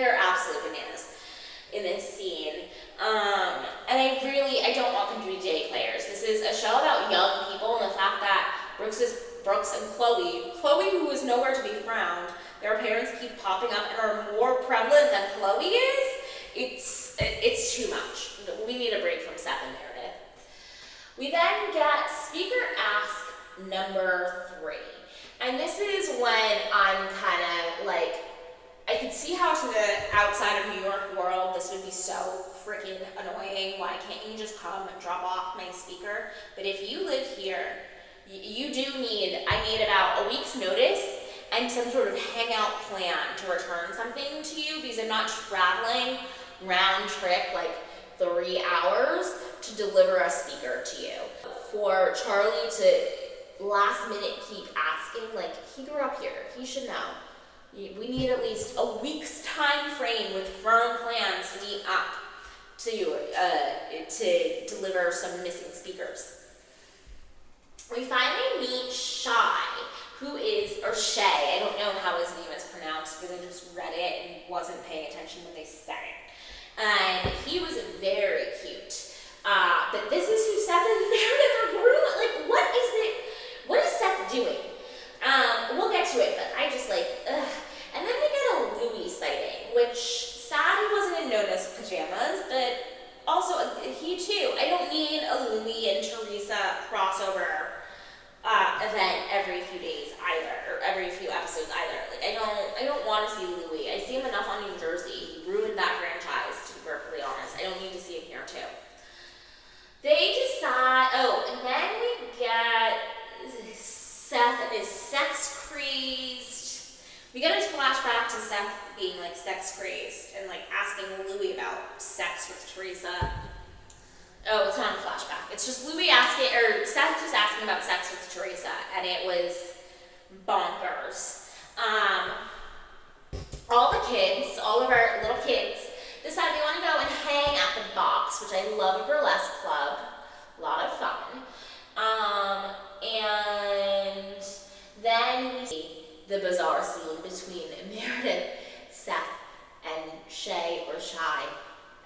they're absolutely bananas in this scene. And I don't want them to be day players. This is a show about young people, and the fact that Brooks and Chloe, who is nowhere to be found, their parents keep popping up and are more prevalent than Chloe is. It's too much. We need a break from Seth and Meredith. We then get speaker ask number 3. And this is when I'm kind of like, I could see how to the outside of New York world, this would be so freaking annoying. Why can't you just come and drop off my speaker? But if you live here, I need about a week's notice and some sort of hangout plan to return something to you, because I'm not traveling round trip like 3 hours to deliver a speaker to you. For Charlie to last minute keep asking, like, he grew up here, he should know. We need at least a week's time frame with firm plans to meet up to deliver some missing speakers. We finally meet Shay, or Shay, I don't know how his name is pronounced because I just read it and wasn't paying attention when they said it. And he was very cute. But this is who Seth and Meredith are grooming. Like, what is Seth doing? We'll get to it, but I just like, ugh. And then we get a Louis sighting, which sad he wasn't in Nona's pajamas, but also he too. I don't need a Louis and Teresa crossover event every few days either, or every few episodes either. Like, I don't want to see Louis. I see him enough on New Jersey. He ruined that franchise, to be perfectly honest. I don't need to see him here too. They decide, and then we get Seth and his sex crazed. We get a flashback to Seth being like sex crazed and like asking Louis about sex with Teresa. Oh, it's not a flashback. It's just Seth just asking about sex with Teresa, and it was bonkers. All of our little kids, decide they want to go and hang at the Box, which I love, a burlesque club. A lot of fun. And then we see the bizarre scene between Meredith, Seth, and Shay or Shy.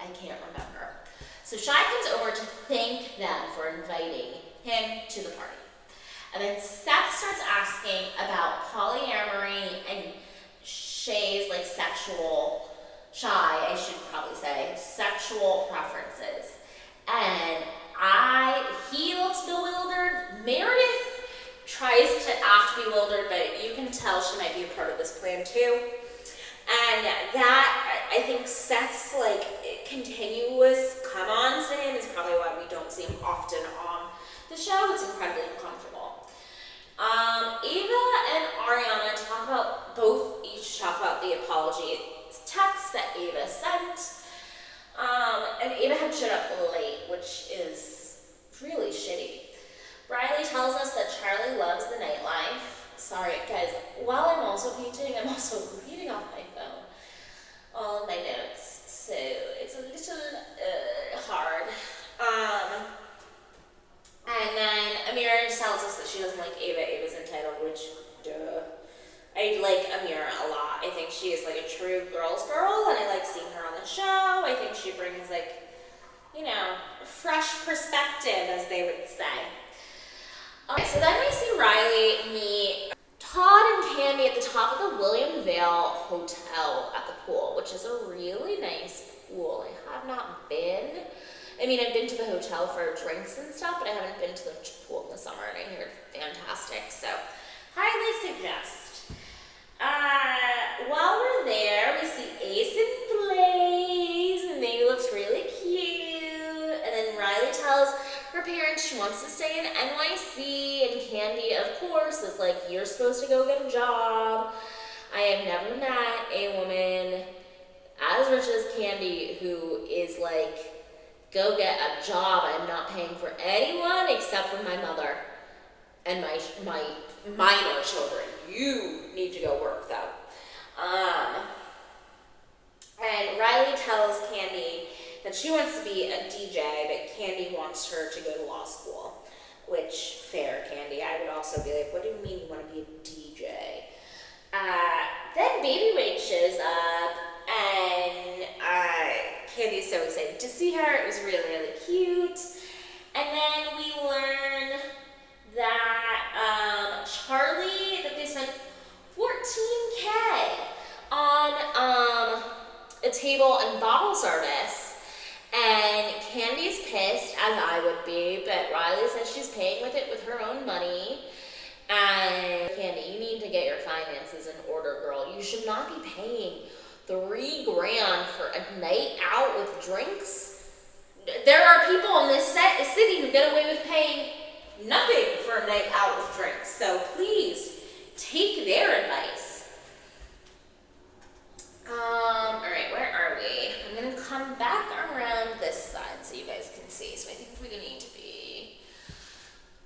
I can't remember. So Shy comes over to thank them for inviting him to the party. And then Seth starts asking about polyamory and Shay's like sexual preferences. And he looks bewildered. Meredith tries to act bewildered, but you can tell she might be a part of this plan too. And that, I think Seth's like continuous come-ons to him is probably why we don't see him often on the show. It's incredibly uncomfortable. Ava and Ariana each talk about the apology text that Ava sent. And Ava had showed up late, which is really shitty. Briley tells us that Charlie loves the nightlife. Sorry, guys, while I'm also painting, I'm also reading off my phone all of my notes, so it's a little hard. And then Amira tells us that she doesn't like Ava. Ava's entitled, which, duh. I like Amira a lot. I think she is like a true girl's girl, and I like seeing her on the show. I think she brings like, a fresh perspective, as they would say. Okay, so then we see Riley meet Todd and Candy at the top of the William Vale Hotel at the pool, which is a really nice pool. I have not been. I've been to the hotel for drinks and stuff, but I haven't been to the pool in the summer, and I hear it's fantastic, so highly suggest. While we're there, we see Ace and Blaze, and Maggie looks really cute, and then Riley tells her parents she wants to stay in NYC, and Candy, of course, is like, you're supposed to go get a job. I have never met a woman as rich as Candy who is like, go get a job. I'm not paying for anyone except for my mother and my minor children. You need to go work, though. And Riley tells Candy that she wants to be a DJ, but Candy wants her to go to law school. Which, fair, Candy. I would also be like, what do you mean you want to be a DJ? Then Baby Wig shows up, and so excited to see her. It was really, really cute. And then we learn that Charlie, that they spent $14K on a table and bottle service. And Candy's pissed, as I would be, but Riley says she's paying with it with her own money. And Candy, you need to get your finances in order, girl. You should not be paying $3 grand for a night out with drinks. There are people in this city who get away with paying nothing for a night out with drinks. So please take their advice. All right, where are we? I'm gonna come back around this side so you guys can see. So I think we're gonna need to be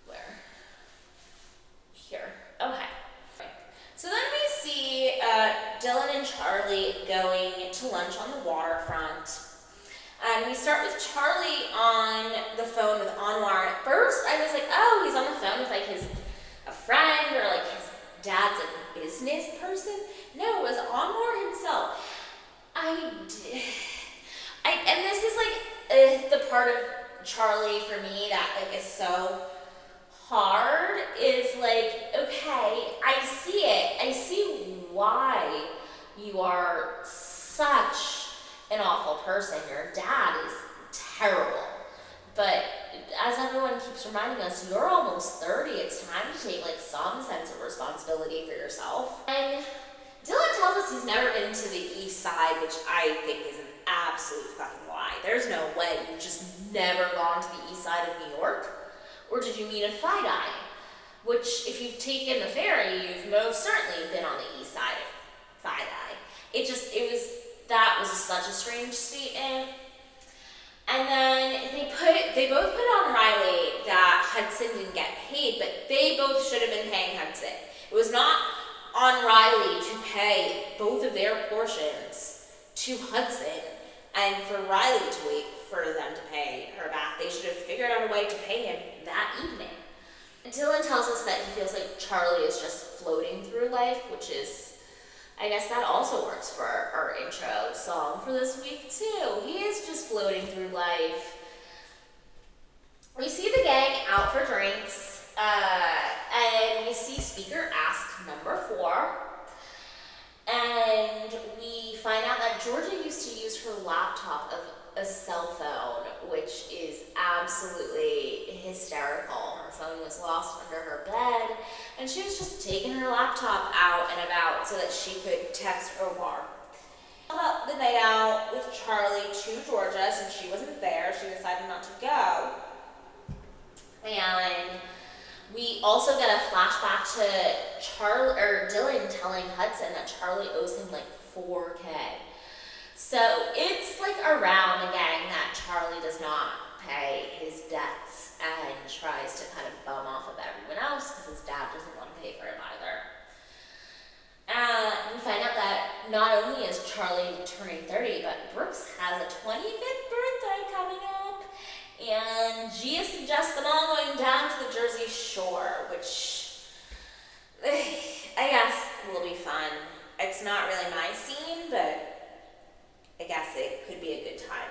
where? Here. Okay. So then we see Dylan and Charlie going to lunch on the waterfront. And we start with Charlie on the phone with Anwar. At first, I was like, oh, he's on the phone with like a friend or like his dad's a business person. No, it was Anwar himself. And this is like the part of Charlie for me that like is so hard is like, okay, I see it. I see why you are such an awful person. Your dad is terrible. But as everyone keeps reminding us, you're almost 30. It's time to take like some sense of responsibility for yourself. And Dylan tells us he's never been to the east side, which I think is an absolute fucking lie. There's no way you've just never gone to the east side of New York. Or did you mean a Fide-Eye? Which, if you've taken the ferry, you've most certainly been on the east side of Fide-Eye. That was such a strange statement. And then they both put on Riley that Hudson didn't get paid, but they both should have been paying Hudson. It was not on Riley to pay both of their portions to Hudson and for Riley to wait for them to pay her back. They should have figured out a way to pay him that evening. And Dylan tells us that he feels like Charlie is just floating through life, which is, I guess that also works for our intro song for this week too. He is just floating through life. We see the gang out for drinks, and we see speaker ask number 4. And we find out that Georgia used to use her laptop of a cell phone, which is absolutely hysterical. Her phone was lost under her bed, and she was just taking her laptop out and about so that she could text Omar. About the night out with Charlie to Georgia, since she wasn't there, she decided not to go. And we also get a flashback to Dylan telling Hudson that Charlie owes him like $4K. So it's like around the gang that Charlie does not pay his debts and tries to kind of bum off of everyone else because his dad doesn't want to pay for him either. We find out that not only is Charlie turning 30, but Brooks has a 25th birthday coming up. And Gia suggests them all going down to the Jersey Shore, which I guess will be fun. It's not really my scene, but I guess it could be a good time.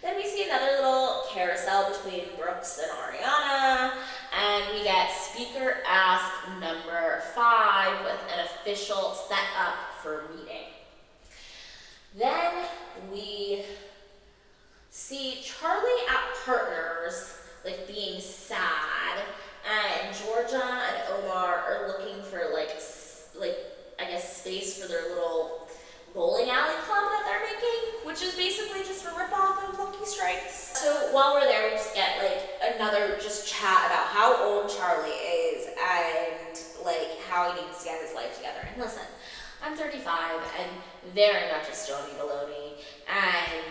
Then we see another little carousel between Brooks and Ariana, and we get speaker ask number 5 with an official setup for meeting. Then we see Charlie at Partners, like being sad, and Georgia and Omar are looking for like I guess space for their little bowling alley club that they're making, which is basically just a ripoff of Lucky Strikes. So while we're there, we just get like another just chat about how old Charlie is and like how he needs to get his life together. And listen, I'm 35 and very much a stony baloney, and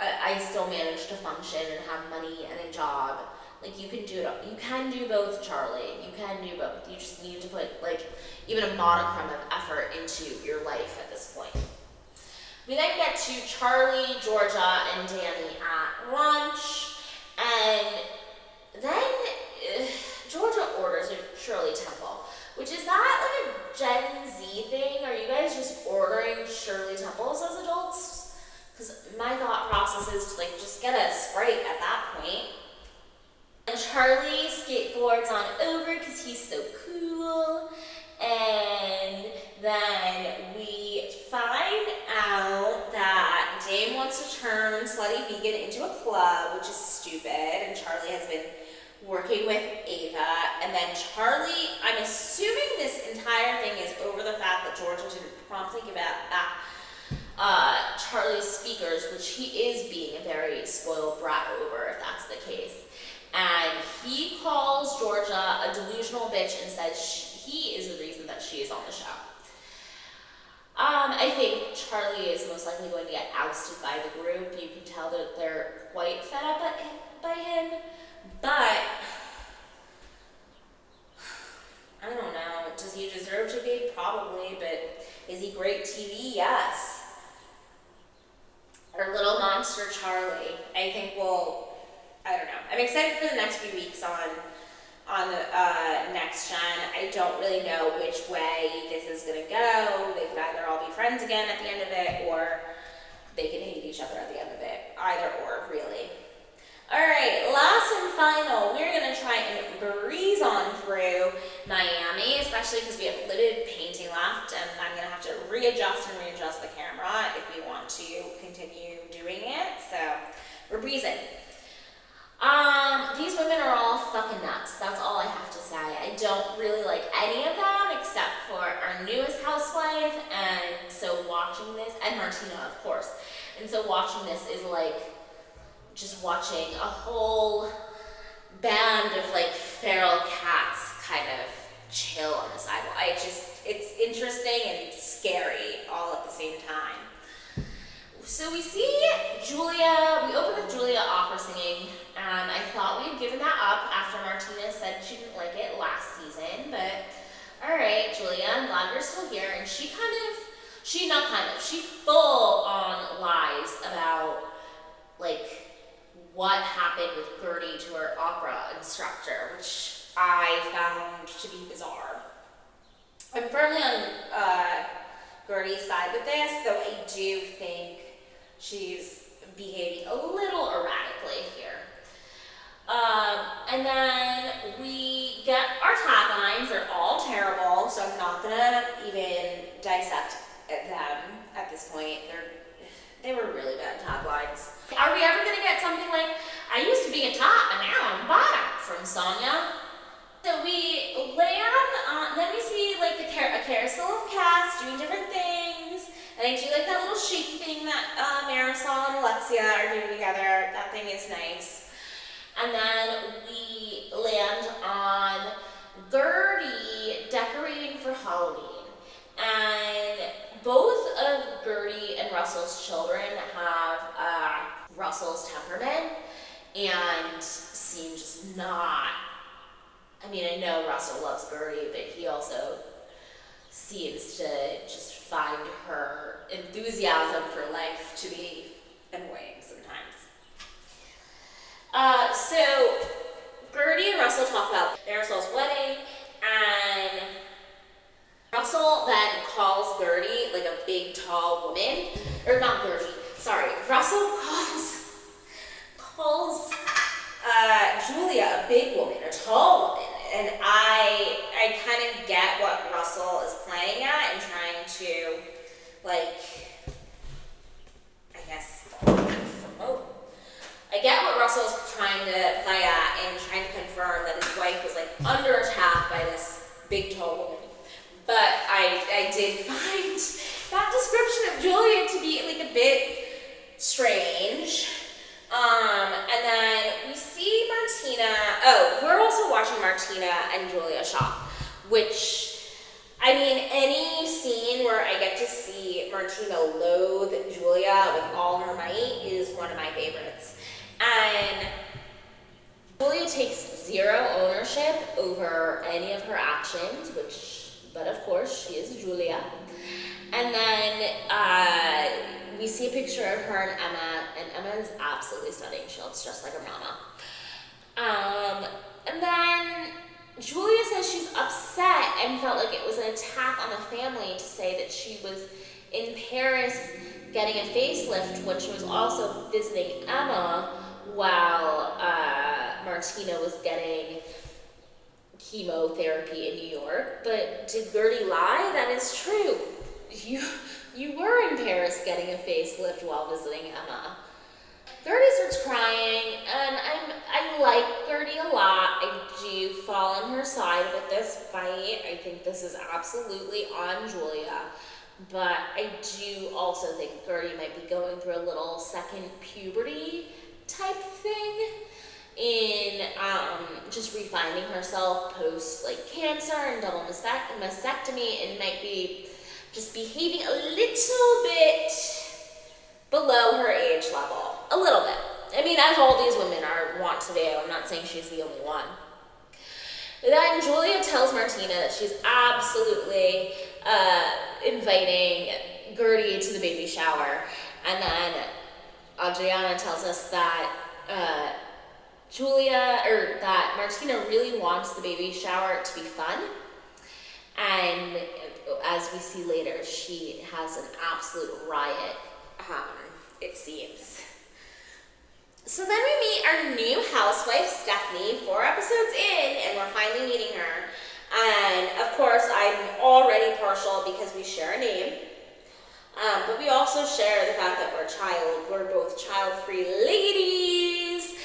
I still manage to function and have money and a job. Like you can do it. You can do both, Charlie. You can do both. You just need to put like even a modicum of effort into your life at this point. We then get to Charlie, Georgia, and Danny at lunch, and then Georgia orders a Shirley Temple, which is that like a Gen Z thing? Are you guys just ordering Shirley Temples as adults? Because my thought process is to like just get a Sprite at that point. And Charlie skateboards on over because he's so cool. And then we find out that Dame wants to turn Slutty Vegan into a club, which is stupid. And Charlie has been working with Ava. And then Charlie, I'm assuming this entire thing is over the fact that Georgia didn't promptly give back Charlie's speakers, which he is being a very spoiled brat over, if that's the case. And he calls Georgia a delusional bitch and says he is the reason that she is on the show. I think Charlie is most likely going to get ousted by the group. You can tell that they're quite fed up by him. But I don't know. Does he deserve to be? Probably. But is he great TV? Yes. Our little monster Charlie, I think I don't know. I'm excited for the next few weeks on the next gen. I don't really know which way this is gonna go. They could either all be friends again at the end of it, or they could hate each other at the end of it. Either or, really. Alright, last and final, we're gonna try and breeze on through Miami, especially because we have limited painting left, and I'm gonna have to readjust the camera if we want to continue doing it. So we're breezing. These women are all fucking nuts. That's all I have to say. I don't really like any of them except for our newest housewife, and so watching this, and Martina, of course. And so watching this is like just watching a whole band of like feral cats kind of chill on the sidewalk. It's interesting and scary all at the same time. So we see Julia, we open with Julia opera singing, and I thought we had given that up after Martina said she didn't like it last season, but alright, Julia, I'm glad you're still here. And she full on lies about like what happened with Gertie to her opera instructor, which I found to be bizarre. I'm firmly on Gertie's side with this, though I do think she's behaving a little erratically here. And then we get our taglines. They're all terrible, so I'm not gonna even dissect them at this point. They were really bad taglines. Are we ever gonna get something like, I used to be a top and now I'm bottom, from Sonia? So we land, then we see like a carousel of cats doing different things. And I do like that little shaky thing that Marisol and Alexia are doing together. That thing is nice. And then we land on Gertie decorating for Halloween. And both of Gertie and Russell's children have Russell's temperament and seem just not, I mean, I know Russell loves Gertie, but he also seems to just find her enthusiasm for life to be annoying sometimes. So Gertie and Russell talk about Marisol's wedding, and Russell then calls Gertie like a big tall woman, or not Gertie, sorry, Russell calls Julia a big woman, a tall woman, and I kind of get what Russell is playing at and trying to, like, I guess, promote. I get what Russell's trying to play at and trying to confirm that his wife was like under attack by this big tall woman. But I did find that description of Julia to be like a bit strange. And then we see Martina. Oh, we're also watching Martina and Julia shop, which, I mean, any scene where I get to see Martina loathe Julia with all her might is one of my favorites. And Julia takes zero ownership over any of her actions, but of course, she is Julia. And then we see a picture of her and Emma is absolutely stunning. She looks just like her mama. And then Julia says she's upset and felt like it was an attack on the family to say that she was in Paris getting a facelift, which was also visiting Emma while Martina was getting chemotherapy in New York. But did Gertie lie? That is true. You were in Paris getting a facelift while visiting Emma. Gertie starts crying, and I like Gertie a lot. I do fall on her side with this fight. I think this is absolutely on Julia. But I do also think Gertie might be going through a little second puberty type thing in just refining herself post like cancer and double mastectomy, and might be just behaving a little bit below her age level. A little bit. I mean, as all these women want to do. I'm not saying she's the only one. Then Julia tells Martina that she's absolutely inviting Gertie to the baby shower. And then Adriana tells us that that Martina really wants the baby shower to be fun. And as we see later, she has an absolute riot, it seems. So then we meet our new housewife, Stephanie, 4 episodes in, and we're finally meeting her. And of course, I'm already partial because we share a name. But we also share the fact that we're both child-free ladies,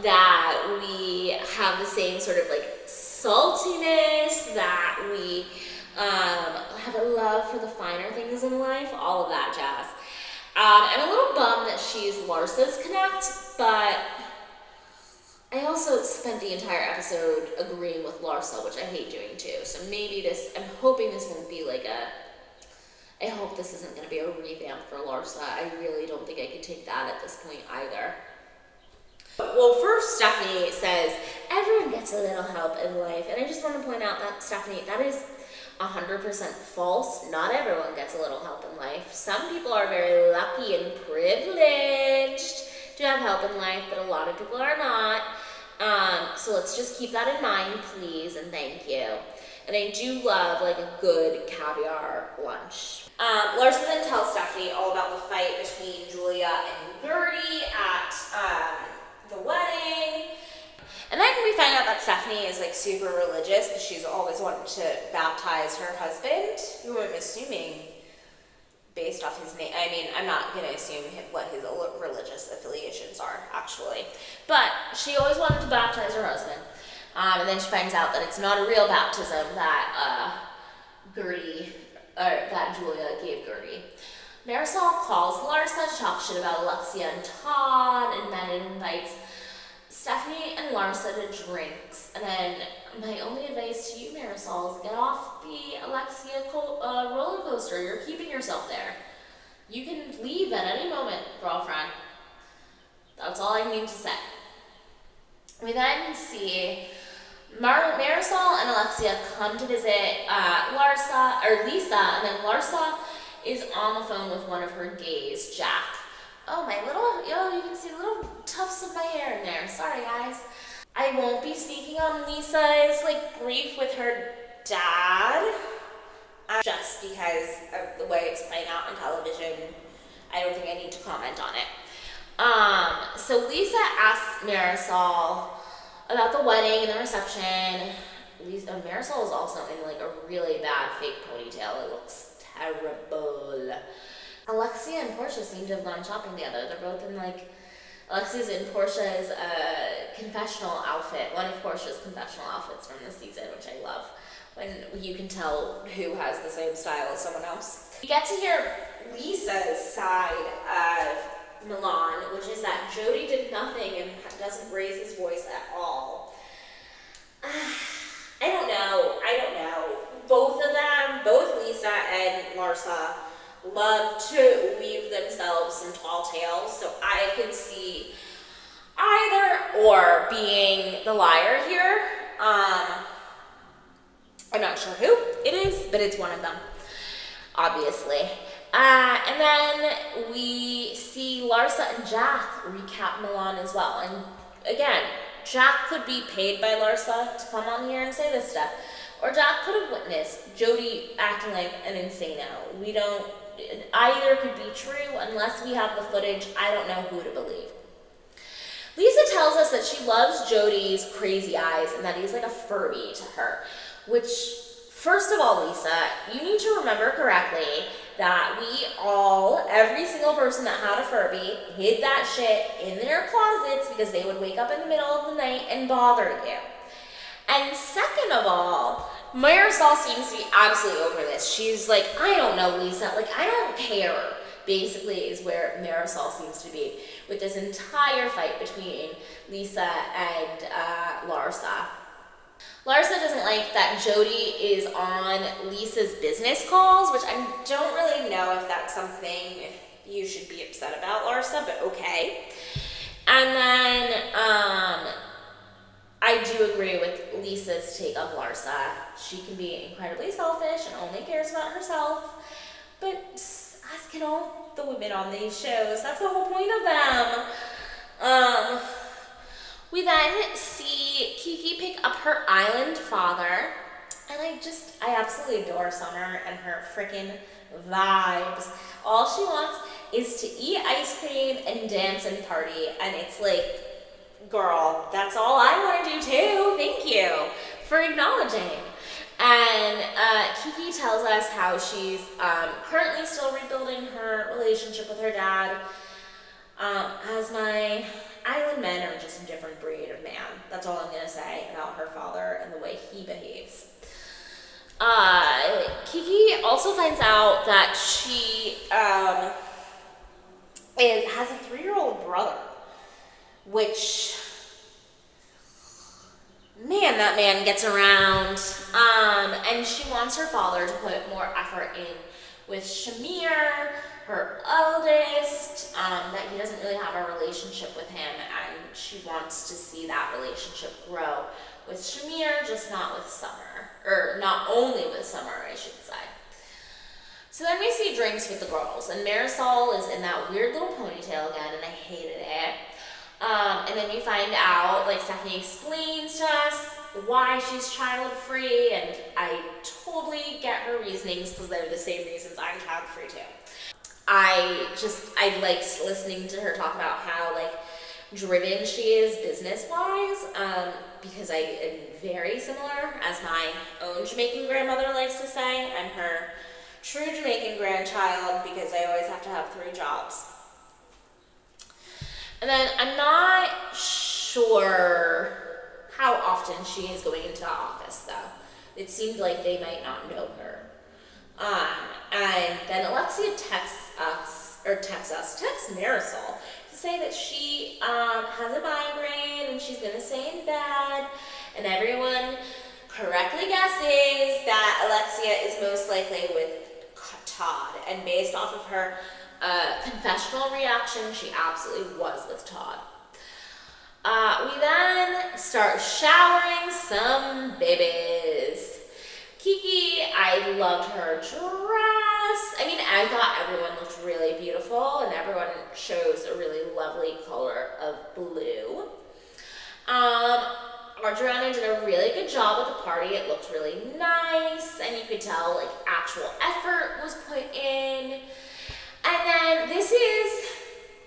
that we have the same sort of like saltiness, that we have a love for the finer things in life, all of that jazz. I'm a little bummed that she's Larsa's connect, but I also spent the entire episode agreeing with Larsa, which I hate doing too. So maybe I'm hoping this won't be like I hope this isn't going to be a revamp for Larsa. I really don't think I could take that at this point either. Well, first Stephanie says, everyone gets a little help in life. And I just want to point out that, Stephanie, that is 100% false. Not everyone gets a little help in life. Some people are very lucky and privileged to have help in life, but a lot of people are not. So let's just keep that in mind, please, and thank you. And I do love like a good caviar lunch. Larsa then tells Stephanie all about the fight between Julia and Gertie at the wedding. And then we find out that Stephanie is like super religious, and she's always wanted to baptize her husband, who I'm assuming, based off his name, I mean, I'm not going to assume what his religious affiliations are, actually. But she always wanted to baptize her husband. And then she finds out that it's not a real baptism that that Julia gave Gertie. Marisol calls Larsa to talk shit about Alexia and Todd, and then invites Stephanie and Larsa to drinks. And then my only advice to you, Marisol, is get off the Alexia roller coaster. You're keeping yourself there. You can leave at any moment, girlfriend. That's all I need to say. We then see Marisol and Alexia come to visit Lisa, and then Larsa is on the phone with one of her gays, Jack. Oh, you can see little tufts of my hair in there. Sorry, guys. I won't be speaking on Lisa's grief with her dad, just because of the way it's playing out on television. I don't think I need to comment on it. So Lisa asks Marisol about the wedding and the reception. Marisol is also in a really bad fake ponytail. It looks terrible. Alexia and Portia seem to have gone shopping together. They're both in Alexia's in Portia's confessional outfit, one of Portia's confessional outfits from this season, which I love, when you can tell who has the same style as someone else. We get to hear Lisa's side of Milan, which is that Jody did nothing and doesn't raise his voice at all. I don't know. Both of them, both Lisa and Larsa, love to weave themselves some tall tales, so I can see either or being the liar here. I'm not sure who it is, but it's one of them, obviously. And then we see Larsa and Jack recap Milan as well. And again, Jack could be paid by Larsa to come on here and say this stuff, or Jack could have witnessed Jody acting like an insano. We don't either could be true. Unless we have the footage, I don't know who to believe. Lisa tells us that she loves Jody's crazy eyes and that he's like a Furby to her, which, first of all, Lisa, you need to remember correctly that we all, every single person that had a Furby, hid that shit in their closets because they would wake up in the middle of the night and bother you. And second of all, Marisol seems to be absolutely over this. She's like, I don't know, Lisa, like, I don't care, basically, is where Marisol seems to be with this entire fight between Lisa and Larsa. Larsa doesn't like that Jody is on Lisa's business calls, which I don't really know if that's something you should be upset about, Larsa, but okay. And then I do agree with Lisa's take of Larsa. She can be incredibly selfish and only cares about herself, but as can all the women on these shows, that's the whole point of them. We then see Kiki pick up her island father, and I absolutely adore Summer and her freaking vibes. All she wants is to eat ice cream and dance and party, and it's like, girl, that's all I want to do too. Thank you for acknowledging. And Kiki tells us how she's currently still rebuilding her relationship with her dad, as my island men are just a different breed of man. That's all I'm going to say about her father and the way he behaves. Kiki also finds out that she has a 3-year-old brother, which, man, that man gets around. And she wants her father to put more effort in with Shamir, her eldest, that he doesn't really have a relationship with him, and she wants to see that relationship grow with Shamir, just not with Summer, or not only with Summer, I should say. So then we see drinks with the girls, and Marisol is in that weird little ponytail again, and I hated it. And then you find out, like Stephanie explains to us why she's child-free, and I totally get her reasonings because they're the same reasons I'm child-free too. I liked listening to her talk about how like driven she is business-wise, because I am very similar, as my own Jamaican grandmother likes to say. I'm her true Jamaican grandchild because I always have to have 3 jobs. And then I'm not sure how often she is going into the office, though. It seemed like they might not know her. And then Alexia texts Marisol to say that she has a migraine and she's gonna stay in bed, and everyone correctly guesses that Alexia is most likely with Todd, and based off of her confessional reaction, she absolutely was with Todd. We then start showering some babies. Kiki, I loved her dress. I mean, I thought everyone looked really beautiful, and everyone chose a really lovely color of blue. Adriana did a really good job at the party. It looked really nice, and you could tell like actual effort was put in. And then this is,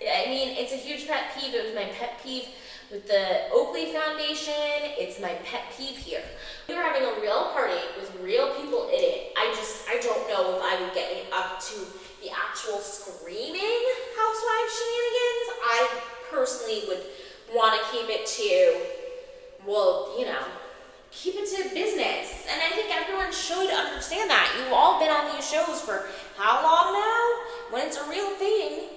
I mean, it's a huge pet peeve. It was my pet peeve with the Oakley Foundation. It's my pet peeve here. We were having a real party with real people in it. I don't know if I would get up to the actual screaming housewife shenanigans. I personally would want to keep it to, well, you know, keep it to business. And I think everyone should understand that. You've all been on these shows for how long now? When it's a real thing,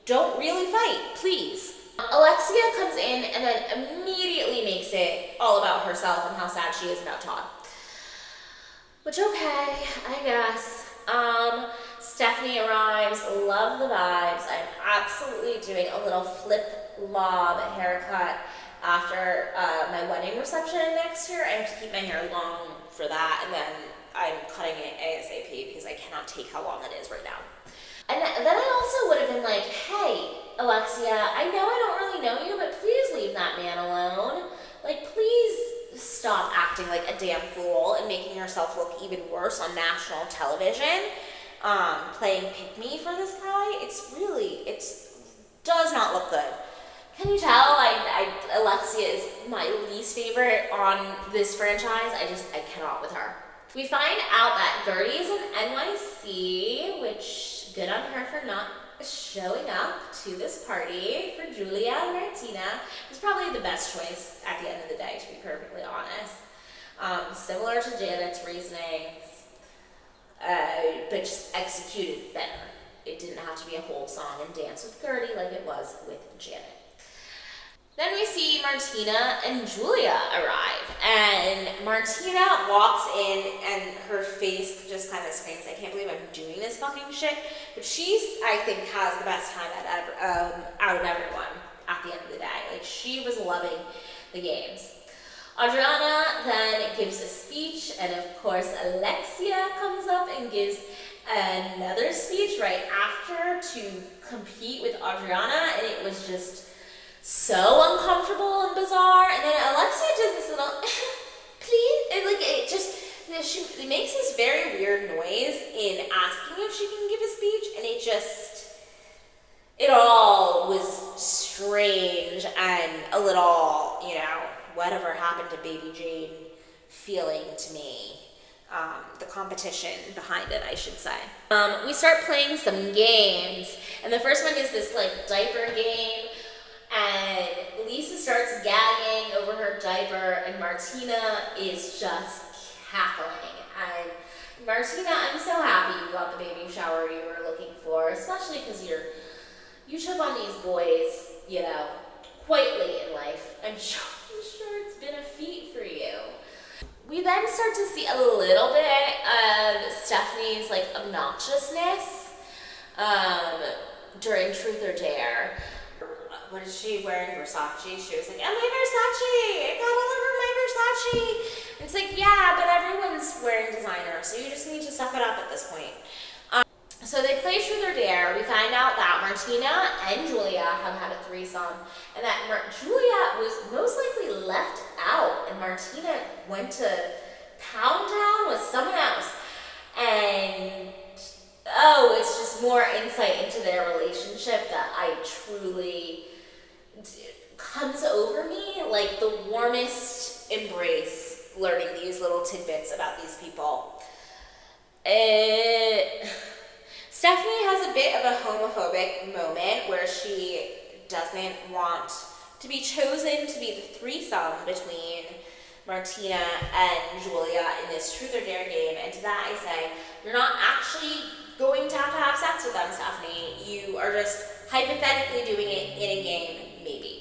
don't really fight, please. Alexia comes in and then immediately makes it all about herself and how sad she is about Todd. Which, okay, I guess. Stephanie arrives, love the vibes. I'm absolutely doing a little flip lob haircut after my wedding reception next year. I have to keep my hair long for that, and then I'm cutting it ASAP because I cannot take how long it is right now. And then I also would have been like, hey, Alexia, I know I don't really know you, but please leave that man alone. Like, please stop acting like a damn fool and making yourself look even worse on national television. playing pick me for this guy. It does not look good. Can you tell? Alexia is my least favorite on this franchise. I cannot with her. We find out that Gertie is in NYC, which good on her for not showing up to this party for Julia and Martina. It's probably the best choice at the end of the day, to be perfectly honest. Similar to Janet's reasoning, but just executed better. It didn't have to be a whole song and dance with Gertie like it was with Janet. Then we see Martina and Julia arrive, and Martina walks in and her face just kind of screams, I can't believe I'm doing this fucking shit. But I think, has the best time out of everyone at the end of the day. Like, she was loving the games. Adriana then gives a speech, and of course Alexia comes up and gives another speech right after to compete with Adriana, and it was just so uncomfortable and bizarre. And then Alexia does this little please, and she makes this very weird noise in asking if she can give a speech, and it all was strange and a little, whatever happened to Baby Jane feeling to me. The competition behind it, I should say. We start playing some games, and the first one is this diaper game, and Lisa starts gagging over her diaper, and Martina is just cackling. And Martina, I'm so happy you got the baby shower you were looking for, especially because you took on these boys, quite late in life. I'm sure it's been a feat for you. We then start to see a little bit of Stephanie's obnoxiousness during Truth or Dare. What is she wearing? Versace. She was like, my Versace! I got all over my Versace! It's like, yeah, but everyone's wearing designer, so you just need to suck it up at this point. So they play Truth or Dare. We find out that Martina and Julia have had a threesome, and that Julia was most likely left out, and Martina went to Pound Town with someone else. And it's just more insight into their relationship that comes over me like the warmest embrace, learning these little tidbits about these people. Stephanie has a bit of a homophobic moment where she doesn't want to be chosen to be the threesome between Martina and Julia in this Truth or Dare game, and to that I say, you're not actually going to have sex with them, Stephanie. You are just hypothetically doing it in a game, maybe.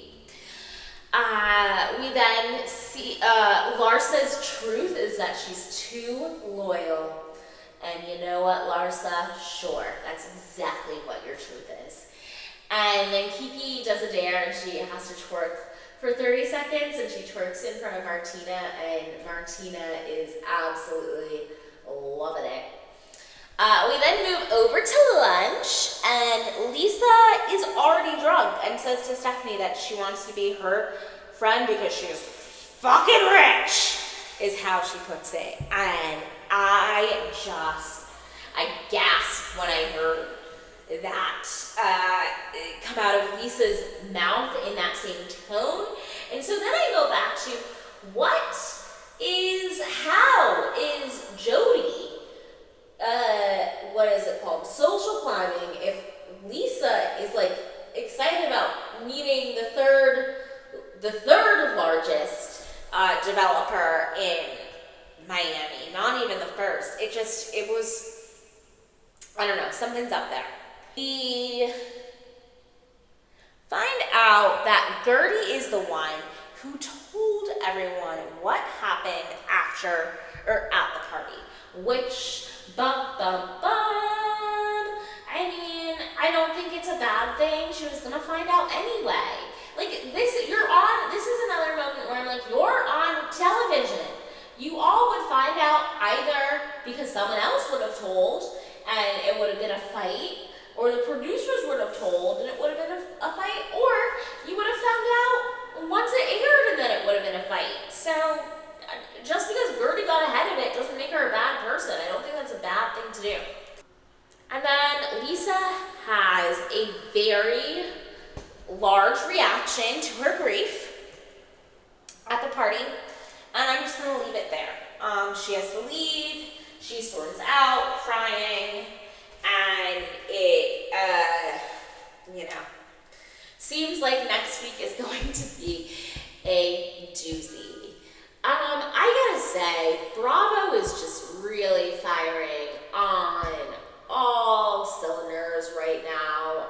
We then see Larsa's truth is that she's too loyal. And you know what, Larsa? Sure, that's exactly what your truth is. And then Kiki does a dare, and she has to twerk for 30 seconds, and she twerks in front of Martina, and Martina is absolutely loving it. We then move over to lunch, and Lisa is already drunk and says to Stephanie that she wants to be her friend because she's fucking rich, is how she puts it. And I gasped when I heard that come out of Lisa's mouth in that same tone. And so then I go back to how is Jody, social climbing, if Lisa is excited about meeting the third largest developer in Miami, not even the first. It was, I don't know, something's up there. We find out that Gertie is the one who told everyone what happened at the party, which, I mean, I don't think it's a bad thing. She was gonna find out anyway. This is another moment where I'm like, you're on television. You all would find out either because someone else would have told and it would have been a fight, or the producers would have told and it would have been a fight, or you would have found out once it aired and then it would have been a fight. So just because Gertie got ahead of it doesn't make her a bad person. I don't think that's a bad thing to do. a very large reaction to her grief at the party, and I'm just gonna leave it there. She has to leave, she storms out crying, and it, seems like next week is going to be a doozy. I gotta say, Bravo is just really firing on all cylinders right now.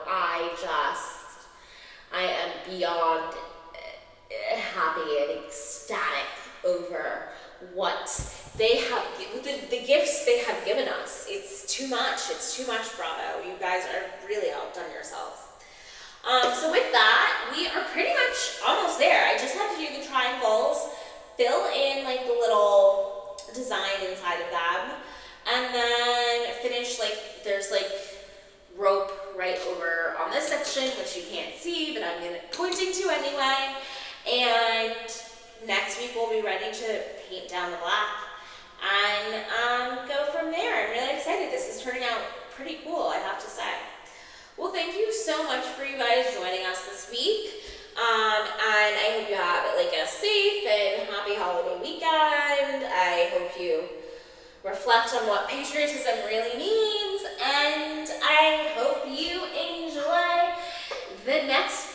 I am beyond happy and ecstatic over what they have, the gifts they have given us. It's too much, Bravo. You guys are really outdone yourselves. So with that, we are pretty much almost there. I just have to do the triangles, fill in like the little design inside of them, and then finish, like, there's like rope right over on this section, which you can't see, but I'm pointing to anyway. And next week we'll be ready to paint down the black and go from there. I'm really excited. This is turning out pretty cool, I have to say. Well, thank you so much for you guys joining us this week. And I hope you have like a safe and happy holiday weekend. I hope you reflect on what patriotism really means, and I hope you enjoy the next